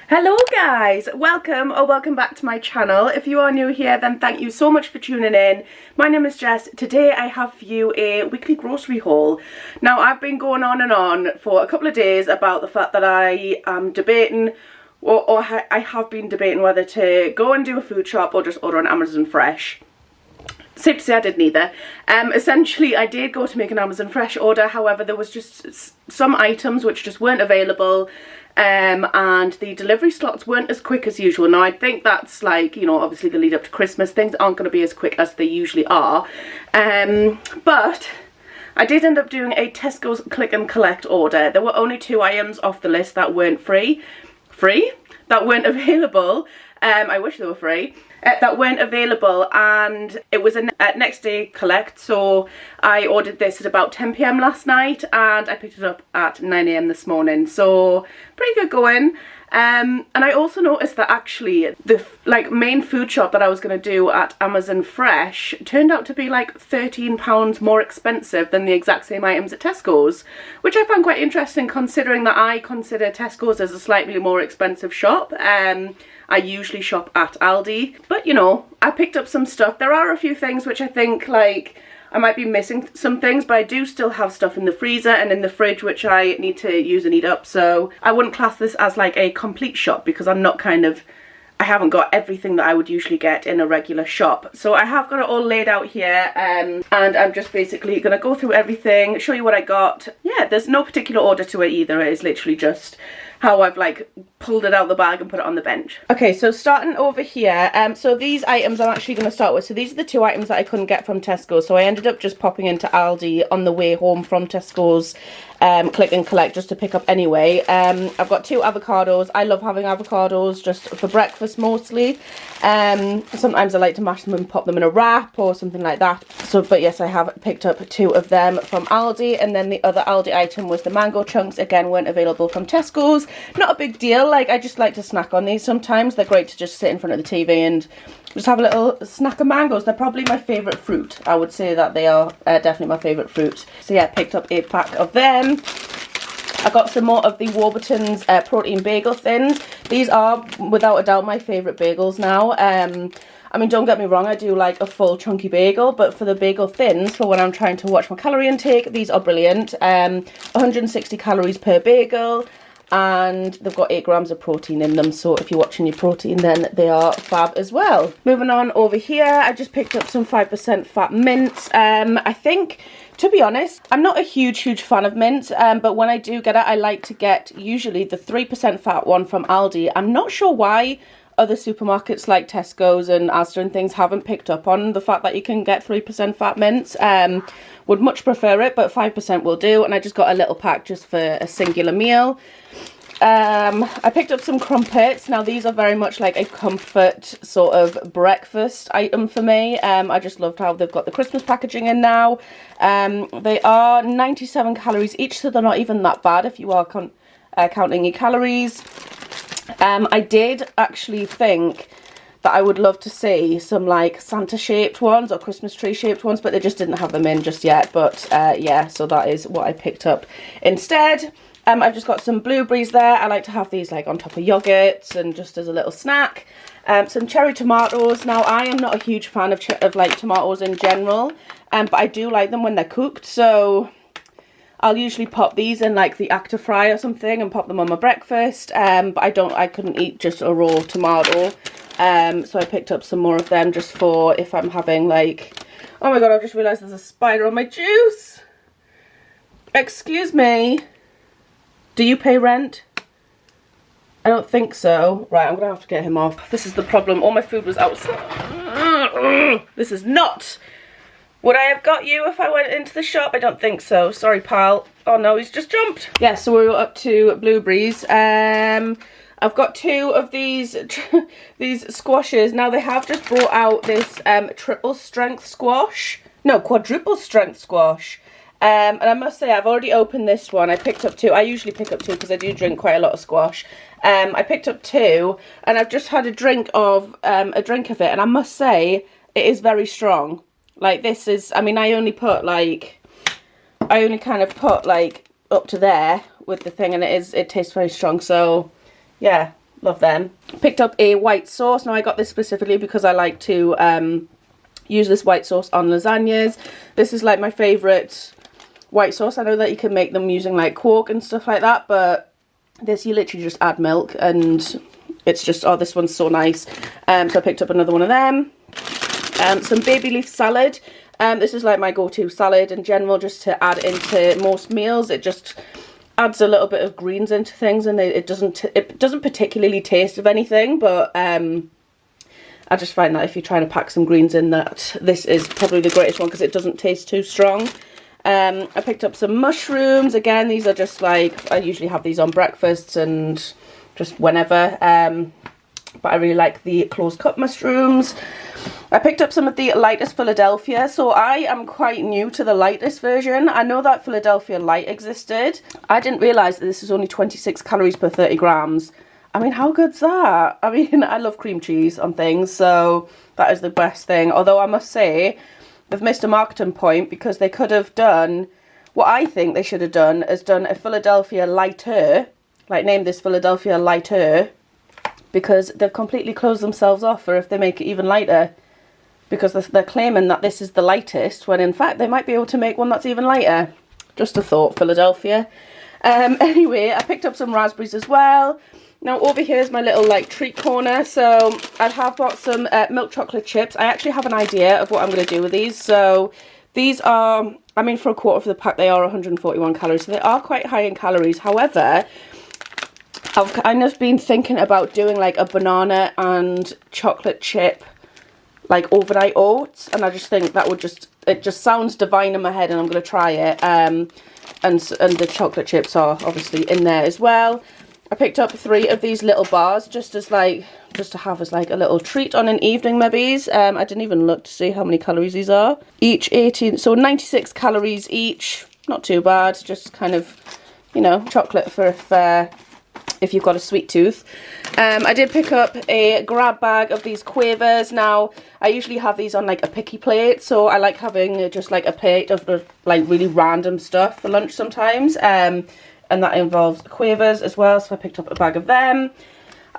Hello guys, welcome back to my channel. If you are new here, then thank you so much for tuning in. My name is Jess. Today I have for you a weekly grocery haul. Now I've been going on and on for a couple of days about the fact that I am debating I have been debating whether to go and do a food shop or just order on Amazon Fresh. Safe to say I did neither. Essentially I did go to make an Amazon Fresh order, however there was just some items which just weren't available. And the delivery slots weren't as quick as usual. Now I think that's like, you know, obviously the lead up to Christmas, things aren't going to be as quick as they usually are. But I did end up doing a Tesco's click and collect order. There were only 2 items off the list that weren't that weren't available. I wish they were free. That weren't available, and it was a next day collect, so I ordered this at about 10 PM last night and I picked it up at 9 AM this morning, so pretty good going. And I also noticed that actually the main food shop that I was going to do at Amazon Fresh turned out to be like £13 more expensive than the exact same items at Tesco's, which I found quite interesting considering that I consider Tesco's as a slightly more expensive shop. I usually shop at Aldi, but you know, I picked up some stuff. There are a few things which I think like I might be missing some things, but I do still have stuff in the freezer and in the fridge which I need to use and eat up, so I wouldn't class this as like a complete shop because I'm not I haven't got everything that I would usually get in a regular shop. So I have got it all laid out here, and I'm just basically going to go through everything, show you what I got. Yeah, there's no particular order to it either, it is literally just how I've like pulled it out of the bag and put it on the bench. Okay, so starting over here, so these items I'm actually going to start with. So these are the 2 items that I couldn't get from Tesco, so I ended up just popping into Aldi on the way home from Tesco's click and collect just to pick up anyway. I've got 2 avocados. I love having avocados just for breakfast mostly. Sometimes I like to mash them and pop them in a wrap or something like that. So, but yes, I have picked up 2 of them from Aldi, and then the other Aldi item was the mango chunks. Again, weren't available from Tesco's. Not a big deal, like I just like to snack on these sometimes. They're great to just sit in front of the TV and just have a little snack of mangoes. They're probably my favourite fruit. I would say that they are definitely my favourite fruit. So yeah, picked up a pack of them. I got some more of the Warburton's protein bagel thins. These are without a doubt my favourite bagels now. I mean, don't get me wrong, I do like a full chunky bagel, but for the bagel thins, for when I'm trying to watch my calorie intake, these are brilliant. 160 calories per bagel, and they've got 8 grams of protein in them, so if you're watching your protein, then they are fab as well. Moving on over here, I just picked up some 5% fat mints. I think, to be honest, I'm not a huge fan of mints, but when I do get it, I like to get usually the 3% fat one from Aldi. I'm not sure why other supermarkets like Tesco's and Asda and things haven't picked up on the fact that you can get 3% fat mints. Would much prefer it, but 5% will do, and I just got a little pack just for a singular meal. I picked up some crumpets. Now these are very much like a comfort sort of breakfast item for me. I just loved how they've got the Christmas packaging in now. They are 97 calories each, so they're not even that bad if you are counting your calories. I did actually think that I would love to see some like Santa shaped ones or Christmas tree shaped ones, but they just didn't have them in just yet. But yeah, so that is what I picked up instead. I've just got some blueberries there. I like to have these like on top of yogurts and just as a little snack. Some cherry tomatoes. Now I am not a huge fan of like tomatoes in general, but I do like them when they're cooked, so I'll usually pop these in like the Active Fry or something and pop them on my breakfast. But I couldn't eat just a raw tomato. So I picked up some more of them just for if I'm having like, oh my god, I've just realised there's a spider on my juice. Excuse me. Do you pay rent? I don't think so. Right, I'm gonna have to get him off. This is the problem. All my food was outside. This is not. Would I have got you if I went into the shop? I don't think so. Sorry, pal. Oh no, he's just jumped. Yeah, so we were up to blueberries. I've got 2 of these these squashes. Now they have just brought out this triple strength squash. No, quadruple strength squash. And I must say I've already opened this one. I picked up 2. I usually pick up 2 because I do drink quite a lot of squash. I picked up 2 and I've just had a drink of it, and I must say it is very strong. Like this is, I mean, I only kind of put like up to there with the thing, and it tastes very strong. So yeah, love them. Picked up a white sauce. Now I got this specifically because I like to use this white sauce on lasagnas. This is like my favourite white sauce. I know that you can make them using like Coke and stuff like that, but this you literally just add milk and it's just, oh, this one's so nice. So I picked up another one of them. Some baby leaf salad. This is like my go-to salad in general, just to add into most meals. It just adds a little bit of greens into things, and it doesn't particularly taste of anything, but I just find that if you're trying to pack some greens in, that this is probably the greatest one because it doesn't taste too strong. I picked up some mushrooms. Again, these are just like, I usually have these on breakfasts and just whenever, but I really like the closed cup mushrooms. I picked up some of the lightest Philadelphia. So I am quite new to the lightest version. I know that Philadelphia Light existed. I didn't realise that this is only 26 calories per 30 grams. I mean, how good's that? I mean, I love cream cheese on things, so that is the best thing. Although I must say, they've missed a marketing point, because they could have done, what I think they should have done, is done a Philadelphia Lighter, like named this Philadelphia Lighter, because they've completely closed themselves off for if they make it even lighter. Because they're claiming that this is the lightest, when in fact they might be able to make one that's even lighter. Just a thought, Philadelphia. Anyway, I picked up some raspberries as well. Now over here is my little like treat corner. So I have got some milk chocolate chips. I actually have an idea of what I'm going to do with these. So these are, I mean, for a quarter of the pack they are 141 calories. So they are quite high in calories. However, I've kind of been thinking about doing like a banana and chocolate chip like overnight oats, and I just think that would it just sounds divine in my head, and I'm going to try it. And the chocolate chips are obviously in there as well. I picked up 3 of these little bars just to have as like a little treat on an evening maybe. I didn't even look to see how many calories these are. Each 18, so 96 calories each. Not too bad, just kind of, you know, chocolate for if you've got a sweet tooth. I did pick up a grab bag of these Quavers. Now, I usually have these on like a picky plate, so I like having just like a plate of like really random stuff for lunch sometimes. And that involves Quavers as well, so I picked up a bag of them.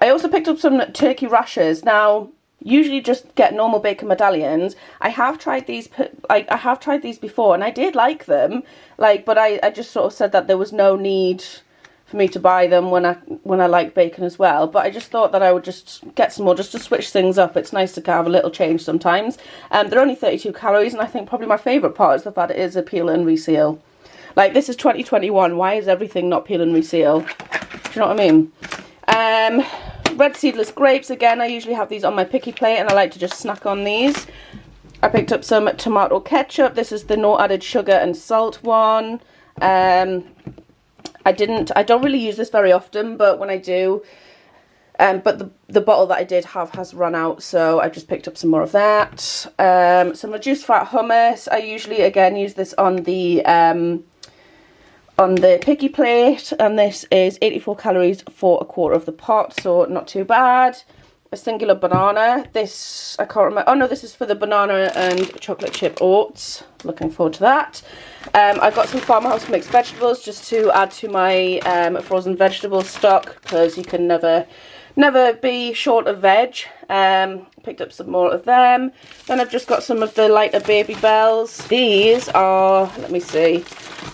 I also picked up some turkey rashers. Now, usually just get normal bacon medallions. I have tried these, I have tried these before, and I did like them. Like, but I just sort of said that there was no need for me to buy them when I like bacon as well. But I just thought that I would just get some more just to switch things up. It's nice to have a little change sometimes. They're only 32 calories, and I think probably my favourite part is the fact it is a peel and reseal. Like, this is 2021. Why is everything not peel and reseal? Do you know what I mean? Red seedless grapes. Again, I usually have these on my picky plate, and I like to just snack on these. I picked up some tomato ketchup. This is the no added sugar and salt one. I don't really use this very often, but when I do, but the bottle that I did have has run out, so I just picked up some more of that. Some reduced fat hummus. I usually, again, use this on the picky plate, and this is 84 calories for a quarter of the pot, so not too bad. A singular banana. This, I can't remember. Oh no, this is for the banana and chocolate chip oats. Looking forward to that. I got some Farmhouse mixed vegetables just to add to my frozen vegetable stock, because you can never be short of veg. Picked up some more of them. Then I've just got some of the lighter Baby Bells. These are, let me see,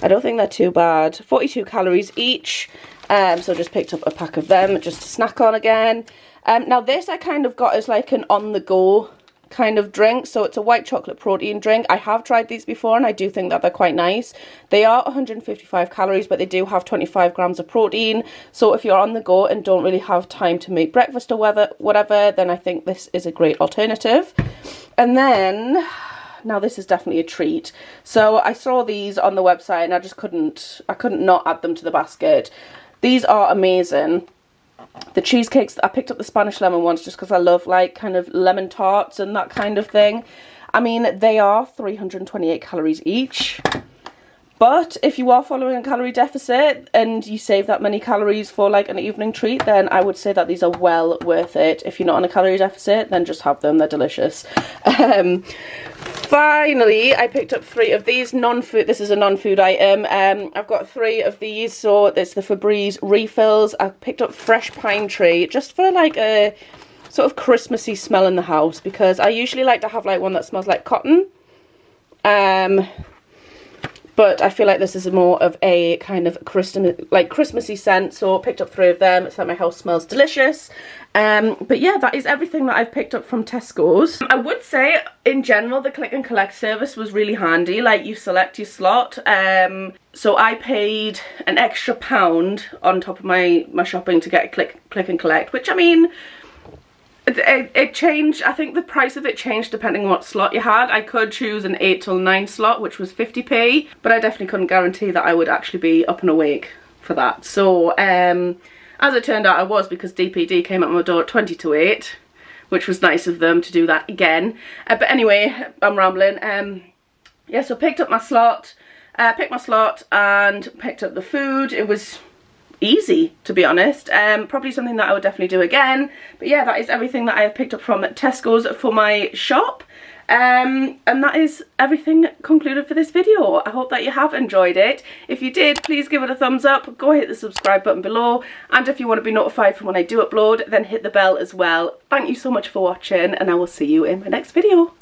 I don't think they're too bad. 42 calories each. So just picked up a pack of them just to snack on again. Now this I kind of got as like an on-the-go kind of drink. So it's a white chocolate protein drink. I have tried these before, and I do think that they're quite nice. They are 155 calories, but they do have 25 grams of protein. So if you're on the go and don't really have time to make breakfast or whatever, then I think this is a great alternative. And then, now this is definitely a treat. So I saw these on the website, and I couldn't not add them to the basket. These are amazing. The cheesecakes, I picked up the Spanish lemon ones just because I love like kind of lemon tarts and that kind of thing. I mean, they are 328 calories each. But if you are following a calorie deficit and you save that many calories for like an evening treat, then I would say that these are well worth it. If you're not on a calorie deficit, then just have them. They're delicious. finally, I picked up 3 of these non-food. This is a non-food item. I've got 3 of these. So it's the Febreze refills. I picked up fresh pine tree just for like a sort of Christmassy smell in the house, because I usually like to have like one that smells like cotton. But I feel like this is more of a kind of Christmassy scent, so I picked up 3 of them. It's like my house smells delicious. But yeah, that is everything that I've picked up from Tesco's. I would say, in general, the click and collect service was really handy. Like, you select your slot. So I paid an extra £1 on top of my shopping to get a click and collect, which, I mean, it changed. I think the price of it changed depending on what slot you had. I could choose an 8 till 9 slot, which was 50p, but I definitely couldn't guarantee that I would actually be up and awake for that. So as it turned out, I was, because DPD came at my door at 20 to 8, which was nice of them to do that again. But anyway, I'm rambling. Yeah, so picked up my slot, picked my slot and picked up the food. It was easy, to be honest. Probably something that I would definitely do again. But yeah, that is everything that I have picked up from Tesco's for my shop. And that is everything concluded for this video. I hope that you have enjoyed it. If you did, please give it a thumbs up. Go hit the subscribe button below. And if you want to be notified from when I do upload, then hit the bell as well. Thank you so much for watching, and I will see you in my next video.